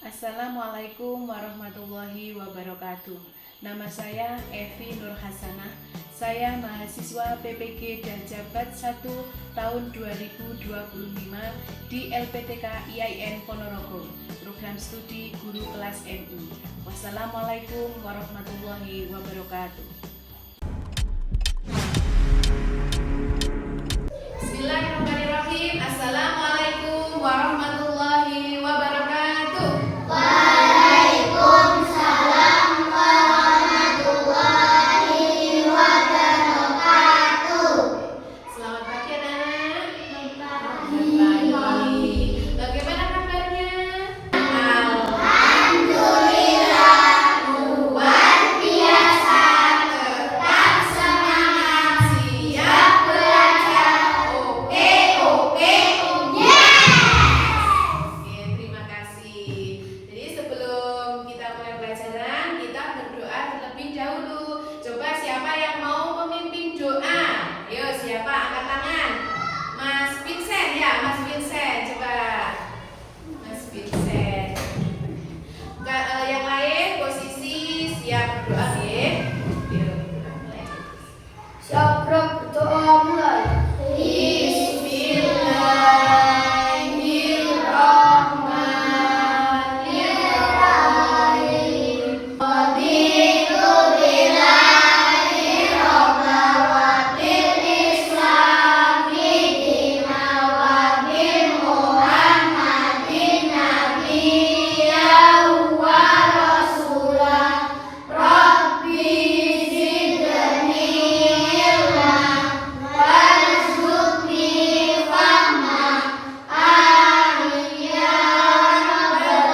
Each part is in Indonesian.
Assalamualaikum warahmatullahi wabarakatuh. Nama saya Evi Nur Hasanah. Saya mahasiswa PPG dan Jabat 1 tahun 2025 di LPTK IAIN Ponorogo, program studi guru kelas MI. Wassalamualaikum warahmatullahi wabarakatuh. Bismillahirrahmanirrahim. Assalamualaikum warahmatullahi wabarakatuh. Waalaikumsalam warahmatullahi wabarakatuh. Selamat pagi anak-anak. Selamat pagi. Bagaimana kabarnya? Alhamdulillah, luar biasa. Tetap semangat, siap belajar. Oke, yes. Oke, terima kasih. Jadi sebelum kita mulai pelajaran, kita berdoa terlebih dahulu. Coba siapa yang mau memimpin doa? Ayo, siapa? Angkat tangan. Mas Vincent ya, Mas Vincent. Coba. Mas Vincent. Yang lain posisi siap berdoa ya. Siap berdoa mulai. Bismillahirrahmanirrahim. Raditu billahi rabban wa bil islami dinan wa bi Muhammadin nabiyyan wa rasulan. Rabbi zidni ilman warzuqni fahman. Amin ya rabbal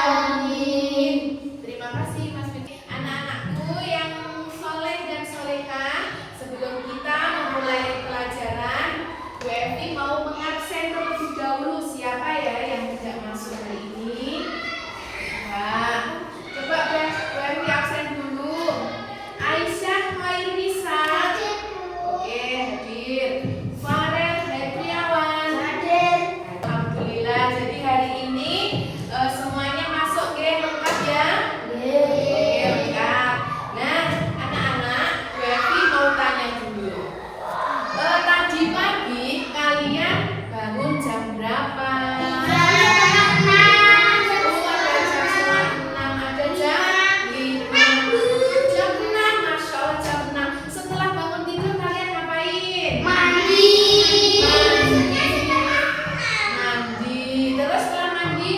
alamin. Terima kasih Mas Vincent. Anak-anakku yang soleh dan solehah, sebelum kita memulai pelajaran, Bu Evi mau mengabsen terlebih dahulu. Siapa ya yang tidak masuk hari ini? Wah, coba Bu Evi absen dulu. Aisyah Khairunisa. Oke, hadir. Farel Hedriawan. Alhamdulillah. Jadi hari ini semuanya masuk lengkap ya. Oke, lengkap. Nah, anak-anak, Bu Evi mau tanya dulu. Tadi pagi kalian bangun jam berapa? Ada jam 5. Jam 6, Masya Allah jam 6. Setelah bangun tidur kalian ngapain? Mandi. Terus setelah mandi,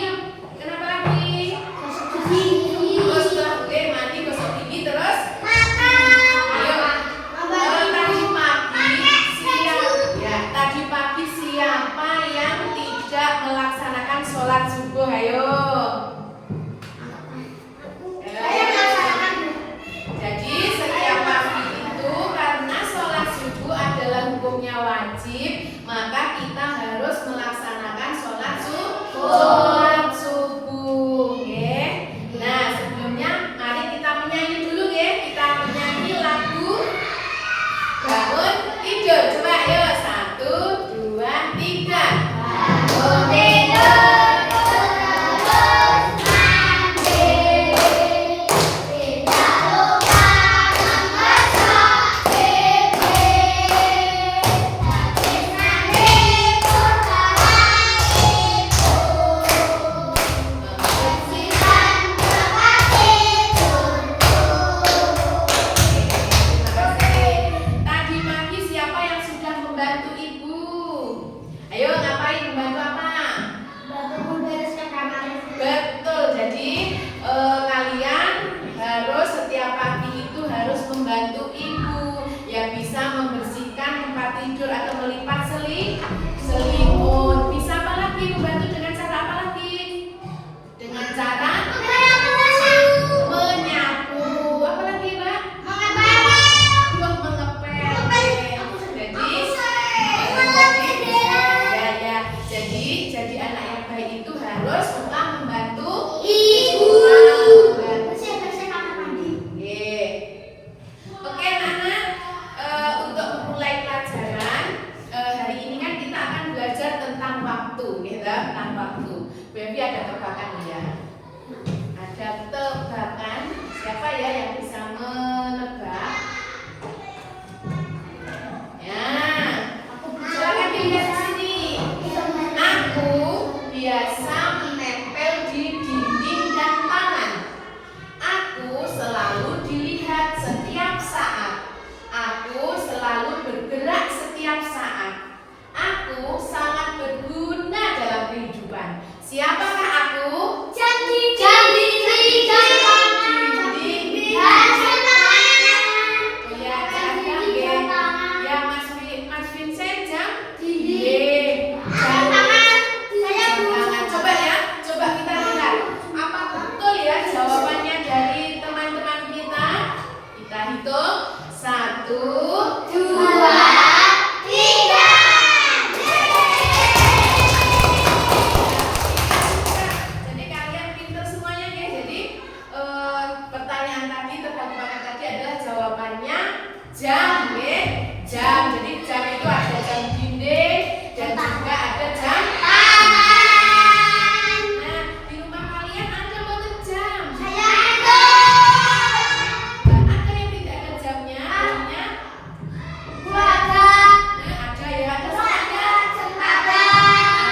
kenapa lagi? Terus setelah mandi, gosok gigi, terus? Ayo. Tadi pagi siapa yang tidak melaksanakan sholat subuh? Ayo. Jadi setiap pagi itu karena sholat subuh adalah hukumnya wajib, maka kita harus melaksanakan sholat subuh. Oke. Nah, sebelumnya mari kita menyanyi dulu ya. Kita menyanyi lagu Bangun Tidur. Coba yuk, 1, 2, 3. Bangun tidur, terus mandi, tidak lupa membasuh gigi, habis mandi putaran itu, membersihkan tempat tidur. Terima kasih. Tadi pagi siapa yang sudah membantu ibu? Ayo ngapain? Membantu apa? Bantu membereskan kamar. Betul. Jadi kalian harus setiap pagi itu harus membantu ibu. Ya bisa membersihkan tempat tidur atau melipat selimut. Bisa apa lagi? Membantu dengan cara apa lagi? Dengan cara menyapu. Apa lagi, Mbak? Jadi anak yang baik itu harus membantu ibu. Bersih-bersih kamar mandi. Oke, anak-anak, untuk memulai pelajaran hari ini kan kita akan belajar tentang waktu, tentang waktu. Bu Evi ada tebakan ya. Ada tebakan. Siapa ya yang bisa menebak? Ya, silakan dilihat di sini. Aku biasa menempel di dinding dan taman. Aku selalu dilihat setiap saat. Aku selalu bergerak setiap saat. Aku sangat berguna dalam kehidupan. Siapakah aku? Jam dinding dan taman. Dinding. Oh ya, ada ya Mas Vincent jam dinding. Jam tangan. Coba ya, coba kita lihat. Apa betul ya jawabannya dari teman-teman kita? Kita hitung 1, 2, 3. Jadi kalian pinter semuanya ya. Jadi pertanyaan tadi, tebak-tebakan tadi adalah jawabannya jam ya. Jam. Jadi jam itu ada jam dinding dan juga ada jam tangan. Nah, di rumah kalian ada banget jam. Ada yang tidak ada jamnya? Jamnya? Ada ya, ada semuanya.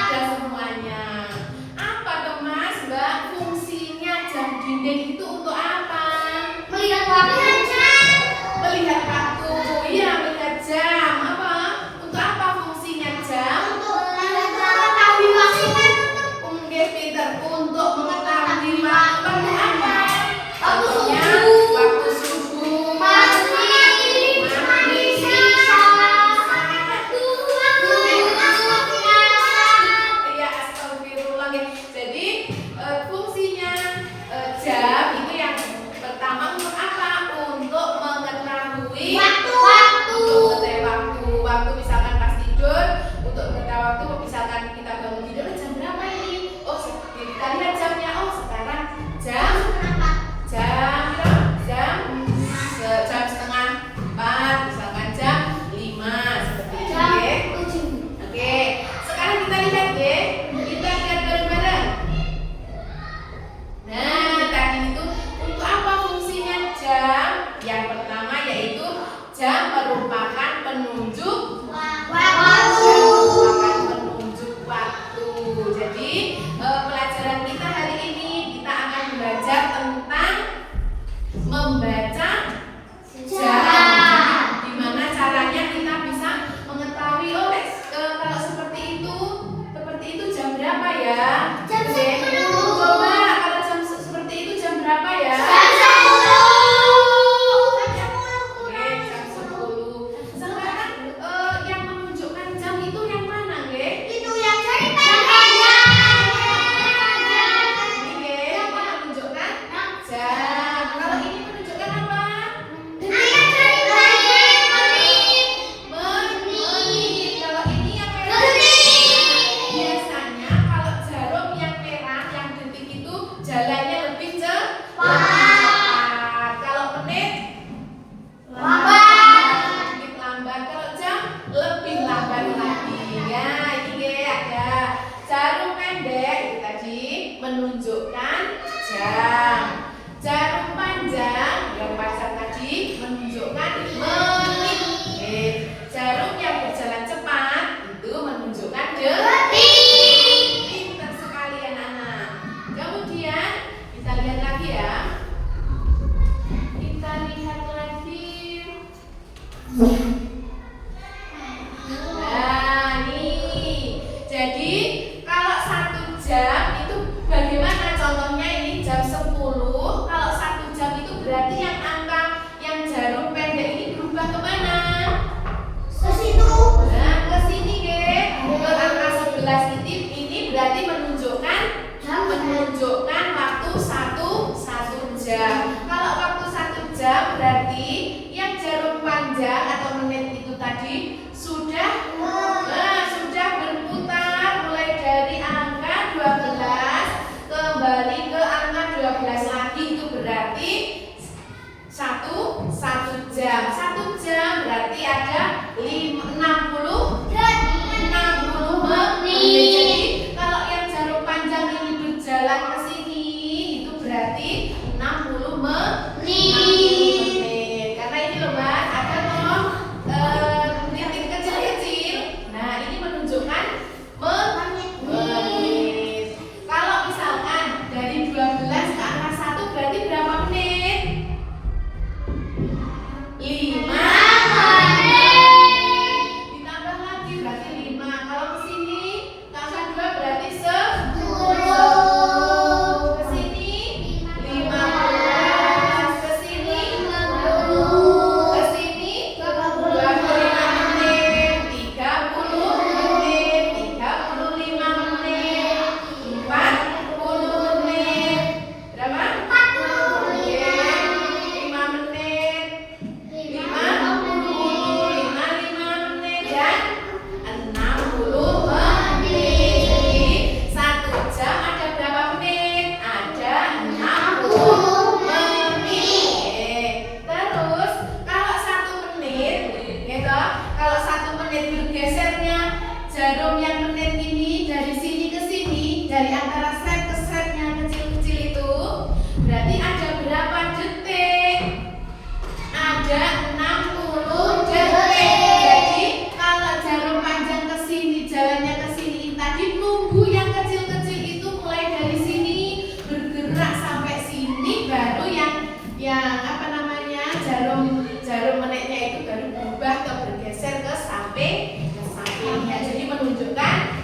Ada semuanya. Apa tuh Mas, Mbak? Fungsinya jam dinding itu untuk apa? Melihat waktu. Iya, melihat jam. Apa? Untuk apa fungsinya jam? Oke, Peter. Untuk mengetahui waktu apa? Contohnya, waktu subuh. Iya, astagfirullah. Jadi fungsinya jam itu yang pertama untuk apa? Untuk mengetahui waktu misalkan pas tidur, untuk mengetahui waktu misalkan kita bangun tidur jam berapa ini? Oh, kita lihat jamnya. Oh, sekarang jam setengah 4, misalkan jam 5 seperti ini. Oke, sekarang kita lihat ya. Kita lihat bareng-bareng. Nah, tadi itu untuk apa fungsinya jam? Yang pertama yaitu jam merupakan penunjuk waktu. Jadi pelajaran kita hari ini kita akan belajar tentang membaca jam. Gimana caranya kita bisa mengetahui kalau seperti itu jam berapa ya? Jam 10. Coba kalau jam seperti itu jam berapa ya? Oke, jam 10. Sekarang yang menunjukkan jam itu yang mana, nge? Ini nge, yang menunjukkan jam. Kalau ini menunjukkan apa? Menit. Kalau ini yang merah. Biasanya kalau jarum yang merah, yang detik itu jalannya lebih cepat. Kalau menit sedikit lambat. Kalau jam lebih lambat lagi. Ya, ini ada jarum pendek itu tadi menunjukkan jam. Jarum panjang yang pasang tadi menunjukkan menit. Jarum yang berjalan cepat itu menunjukkan detik. Pintar sekali anak-anak. Kemudian kita lihat lagi ya. Kita lihat lagi. Nah, nih. Jadi kalau 1 jam itu bagaimana? Contohnya ini jam 10. Kalau 1 jam itu berarti yang angka yang jarum pendek ini berubah kemana? Nah, ke sini ke angka 11 ini berarti menunjukkan waktu 1 jam. Kalau waktu 1 jam berarti yang jarum panjang atau menit itu tadi sudah berputar mulai dari angka 12 kembali ke angka 12 lagi, itu berarti 1 jam. 1 jam berarti ada 60 menit. Jadi kalau yang jarum panjang ini menit ini dari sini ke sini, dari antara set ke set yang kecil-kecil itu, berarti ada berapa detik? Ada 60 detik. Jadi kalau jarum panjang ke sini, jalannya ke sini, tadi nunggu yang kecil-kecil itu mulai dari sini bergerak sampai sini, baru yang apa namanya jarum menitnya itu baru berubah atau bergeser ke sampingnya. Jadi menunjukkan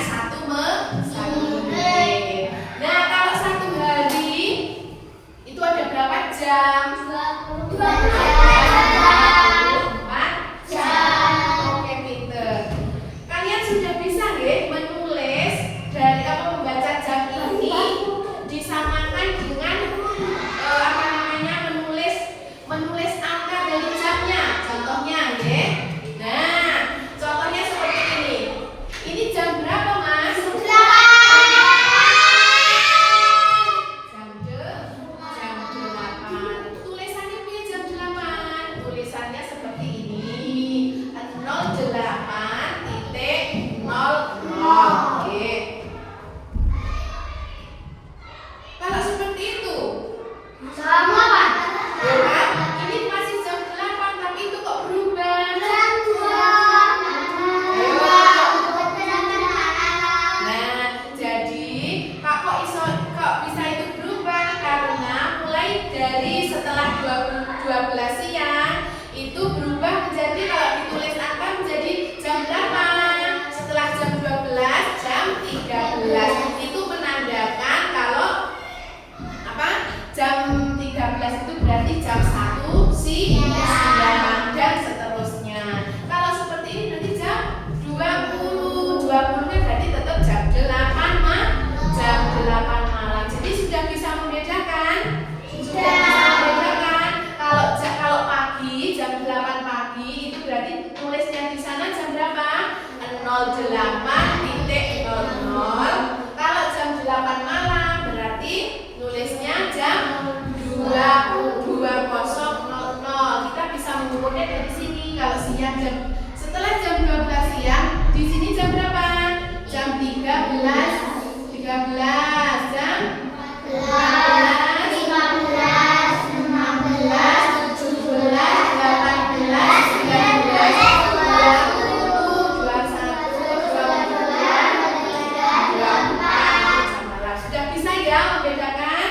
satu menit. Nah, kalau 1 hari itu ada berapa jam? 24 jam. Oke, pinter. Kalian sudah bisa nggih menulis dari membaca jam ini disamakan dengan menulis angka dari jamnya. Contohnya nggih. Nah, contohnya seperti ini. Ini jam berapa, Mas? Jam 8. Tulisannya punya jam 8. Tulisannya seperti ini. 08.00. Oke. Kalau seperti itu, Sama, Pak. ya kan? Ini masih jam 8 tapi itu kok berubah? Jam 2. Nah, jadi kok bisa itu berubah karena mulai dari setelah 12 siang itu berubah menjadi, kalau ditulis angka menjadi jam 8. Setelah jam 12 jam 13. Itu menandakan kalau jam 13 itu berarti jam 1 siang dan seterusnya. Kalau seperti ini berarti jam 20 kan berarti tetap jam 8 malam. Jadi sudah bisa membedakan? Kalau pagi jam 8 pagi itu berarti tulisnya di sana jam berapa? 08.00. Kalau jam 8 malam berarti nulisnya jam 20.00. Kita bisa mengukurnya dari sini. Kalau siang setelah jam 12 siang, di sini jam berapa? Jam 13, jam 14, 15, 16, 17, 18, 19, 20, 21, 22, 23, 24. Sudah bisa ya membedakan?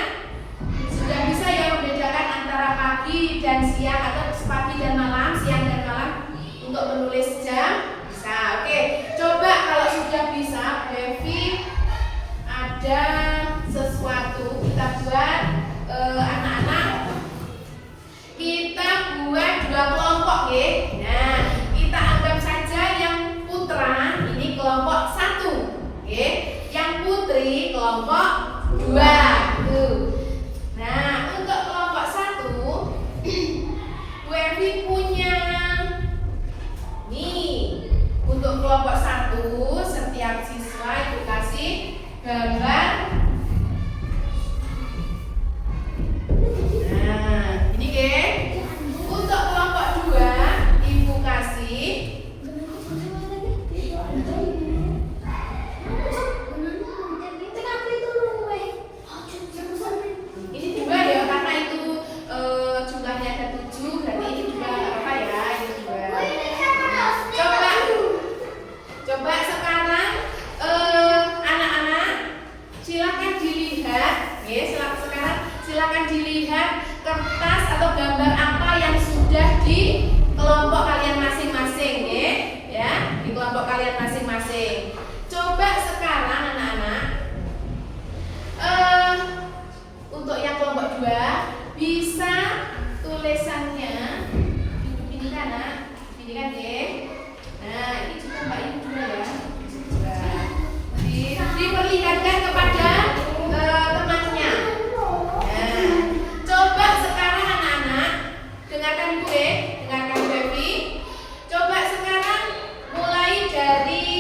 Sudah bisa ya membedakan antara pagi dan siang atau pagi dan malam, siang dan malam untuk menulis jam? Bisa. Oke, coba kalau sudah bisa, Devi ada sesuatu kita buat anak-anak. Kita buat 2 kelompok ya. Nah, kita anggap saja yang putra ini kelompok 1, ya. Yang putri kelompok 2. Tuh. Nah, untuk kelompok 1 Bu Evi punya nih. Untuk kelompok 1 setiap siswa itu kasih gambar. Nah, ini ke. Untuk kelompok 2 Ibu kasih ini 2 ya, karena itu jumlahnya ada 7, berarti ini 2 nggak apa-apa ya, ini 2. Coba sekarang anak-anak silakan dilihat, ya. Silakan dilihat kertas atau gambar apa yang sudah di kelompok kalian masing-masing, ya. Di kelompok kalian masing-masing. Coba sekarang anak-anak untuk yang kelompok 2 bisa tulisannya ini kan, ini kan ya. Nah, ini juga Mbak Ibu juga ya. Diperlihatkan kepada temannya. Nah, coba sekarang anak-anak dengarkan Ibu ya, dengarkan Devi. Coba sekarang mulai dari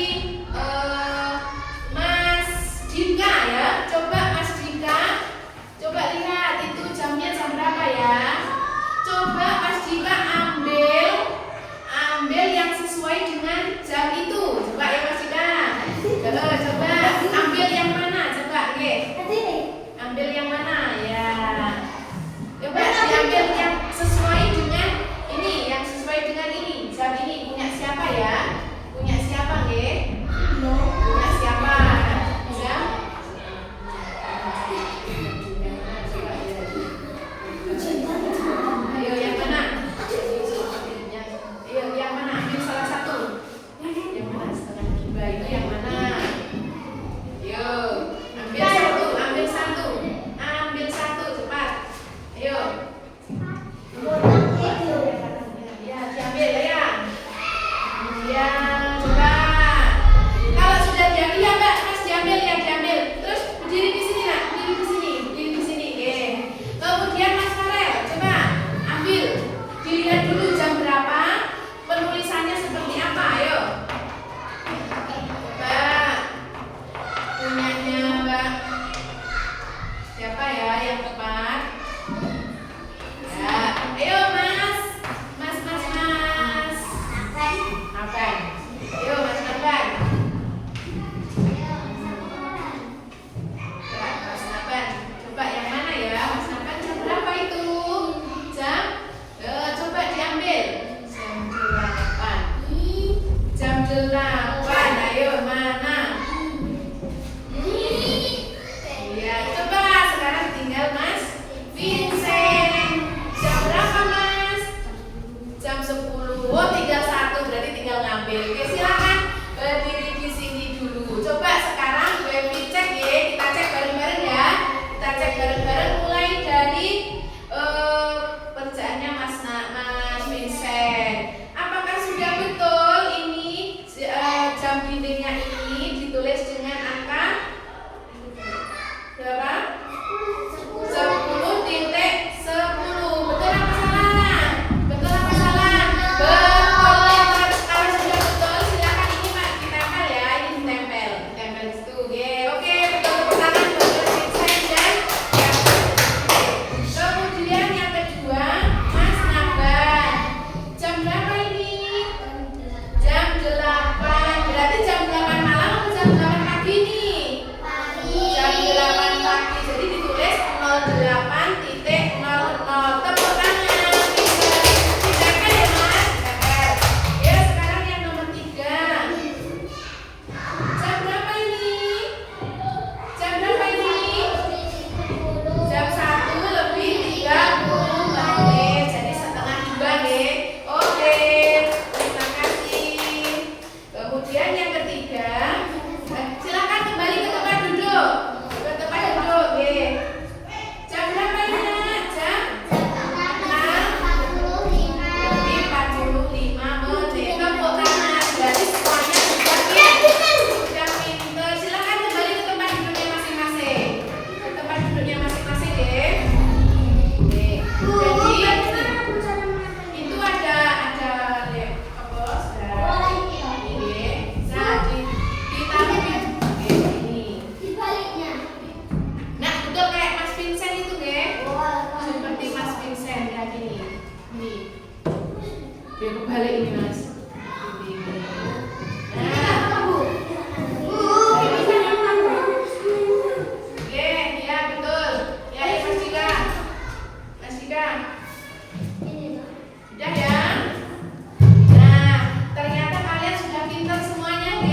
Mas Dika ya. Coba Mas Dika, coba lihat itu jamnya jam berapa ya. Coba Mas Dika ambil yang sesuai dengan jam itu. Coba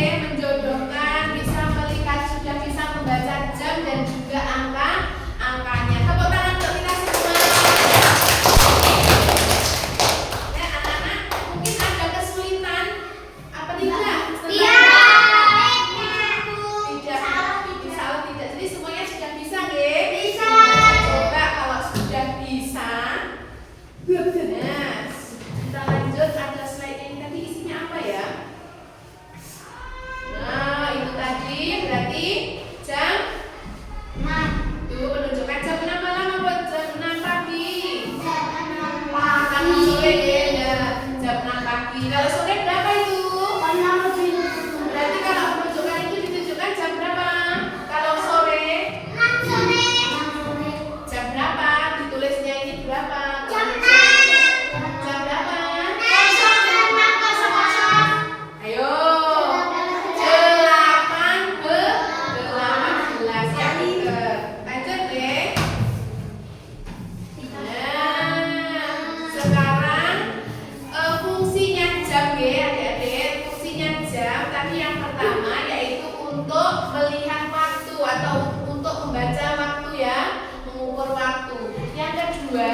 ya, menjodohkan, bisa melihat, sudah bisa membaca jam dan juga angkanya. Tepuk tangan untuk kita semua. Ya, anak-anak mungkin ada kesulitan apa tidak? Iya. Tidak. Jadi semuanya sudah bisa, nggih? Bisa. Coba kalau sudah bisa. Nah, kita lanjut, ada slide ini tadi isinya apa ya? Nah, itu tadi berarti jam. Tuh menunjukkan jam 6 malam apa jam 6 pagi? Jam sore ya, jam 6 pagi. Kalau sore berapa itu? Berarti kalau menunjukkan itu ditunjukkan jam berapa? Kalau sore jam berapa? Ditulisnya ini berapa? Jam berapa? Ayo. 18 ya, pinter. Lanjut deh. Nah, sekarang fungsinya jam ya, adik-adik. Fungsinya jam tadi yang pertama yaitu untuk melihat waktu atau untuk membaca waktu ya, mengukur waktu. Yang kedua,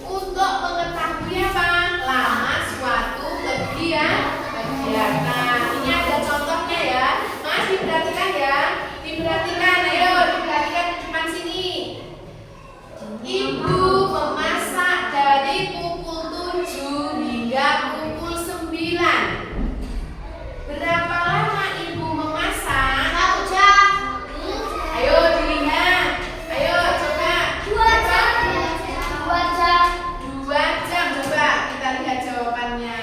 untuk mengetahui apa? Lama suatu kegiatan. Ini ada contohnya ya. Mas diperhatikan ya. Diperhatikan, ayo diperhatikan di depan sini. Ibu memasak dari pukul 7 hingga pukul 9. Berapa lama ibu memasak? 1 jam. Ayo dilihat. Ayo coba. 2 jam. 2 jam. Coba kita lihat jawabannya.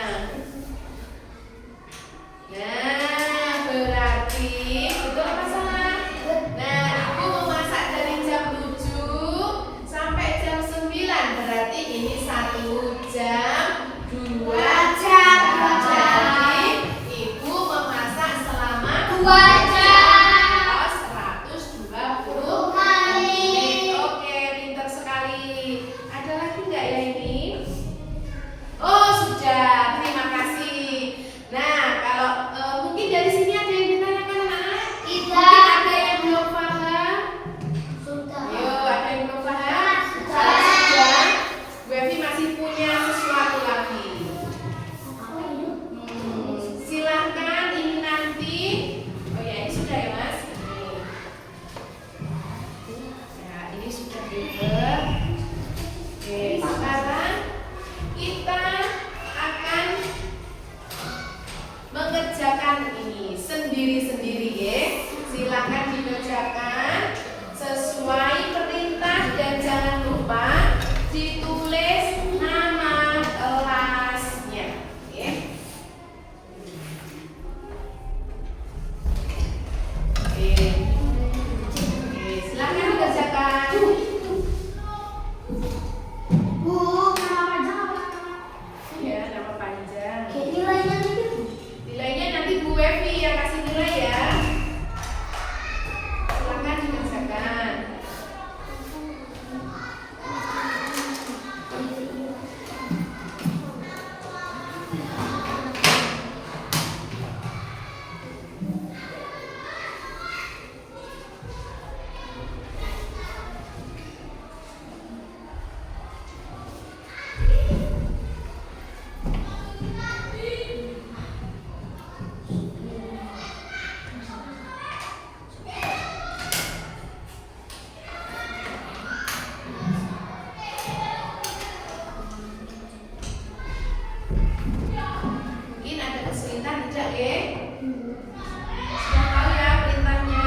Nah, berarti betul apa salah? Nah, ibu memasak dari jam 7 sampai jam 9. Berarti ini 1 jam, 2 jam. Jadi ibu memasak selama 2 jam. 120 menit. Oke, pintar sekali. Ada lagi nggak ya ini? Oh, sudah. Terima kasih. Nah, kalau mungkin dari sini ada yang ditanyakan anak-anak? Tidak. Mungkin ada yang belum paham? Sudah. Ayo, ada yang belum paham? Kalau sudah, Bu Evi masih punya sesuatu lagi. Silahkan ini nanti. Oh ya, ini sudah ya Mas? Ya, ini sudah juga. Oke, sekarang kita akan mengerjakan ini sendiri-sendiri ya. Silakan dikerjakan sesuai perintah dan jangan lupa ditulis nama kelasnya. Ya. Oke. Oke, silakan dikerjakan. Bu, nama panjang apa? Ya, nama panjang. Nilainya nanti. Nilainya nanti Bu Evi yang kasih nilai ya. Silakan dikerjakan. Mungkin ada kesulitan tidak ya? Sudah tahu ya perintahnya?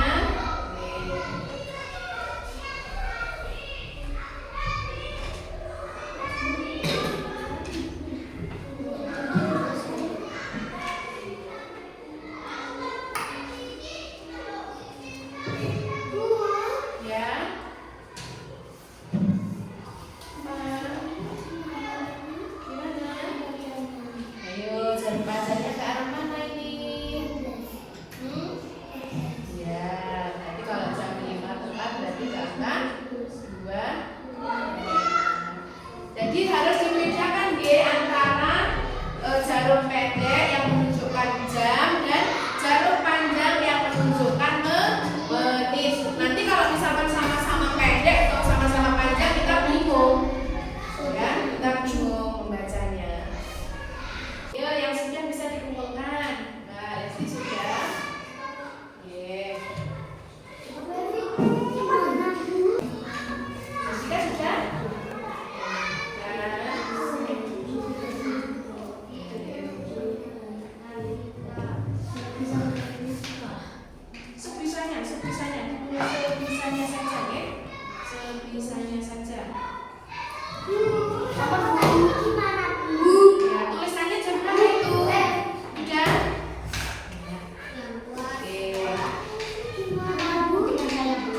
Oke. Ya. Gimana? Ayo, jangan bacanya ke arah mana ini? Ya, nanti kalau jam 5 tepat berarti angka 2. Jadi harus dibedakan ya antara jarum pendek yang menunjukkan jam dan Sebisanya sebisanya saja ya. Sebisanya saja. Apa gimana Bu? Ya, tulisannya jam berapa itu? Udah? Yang kuat. Oke. Gimana Bu? Kita saya Bu.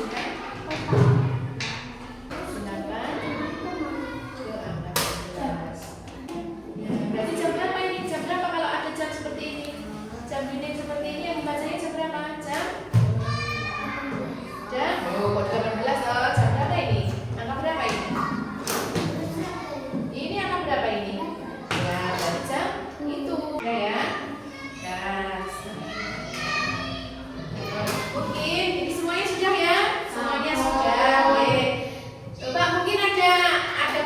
Sedangkan ke angka 11. Ya, berarti jam berapa ini? Jam berapa kalau ada jam seperti ini? Jam dinding seperti ini yang membacanya jam berapa? Jam? Oh, kok 18 oh, jam berapa ini? Angka berapa ini? Ini angka berapa ini? Ya, berarti jam itu. Udah ya? Gas. Mungkin ini semuanya sudah ya? Semuanya sudah. Oke. Coba mungkin ada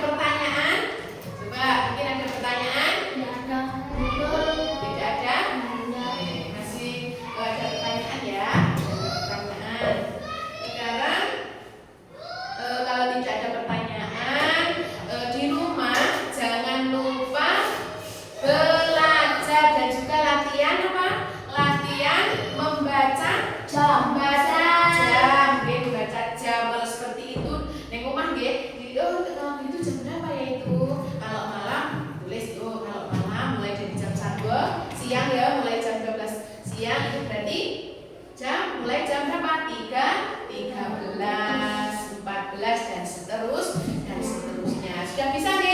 pertanyaan. Coba mungkin ada pertanyaan. Tidak ada. Tidak ada? Oke, masih ada pertanyaan ya. Pertanyaan. Sekarang kalau tidak ada pertanyaan di rumah jangan lupa belajar dan juga latihan apa? Latihan membaca Jam. membaca jam, nggih, membaca jam kalau seperti itu. Neng omah nggih, itu jam berapa ya itu? Kalau malam tulis itu, kalau malam mulai dari jam 1 siang ya, mulai jam 12 siang itu berarti mulai jam berapa? 13, 14 dan seterusnya. Sudah bisa nggih?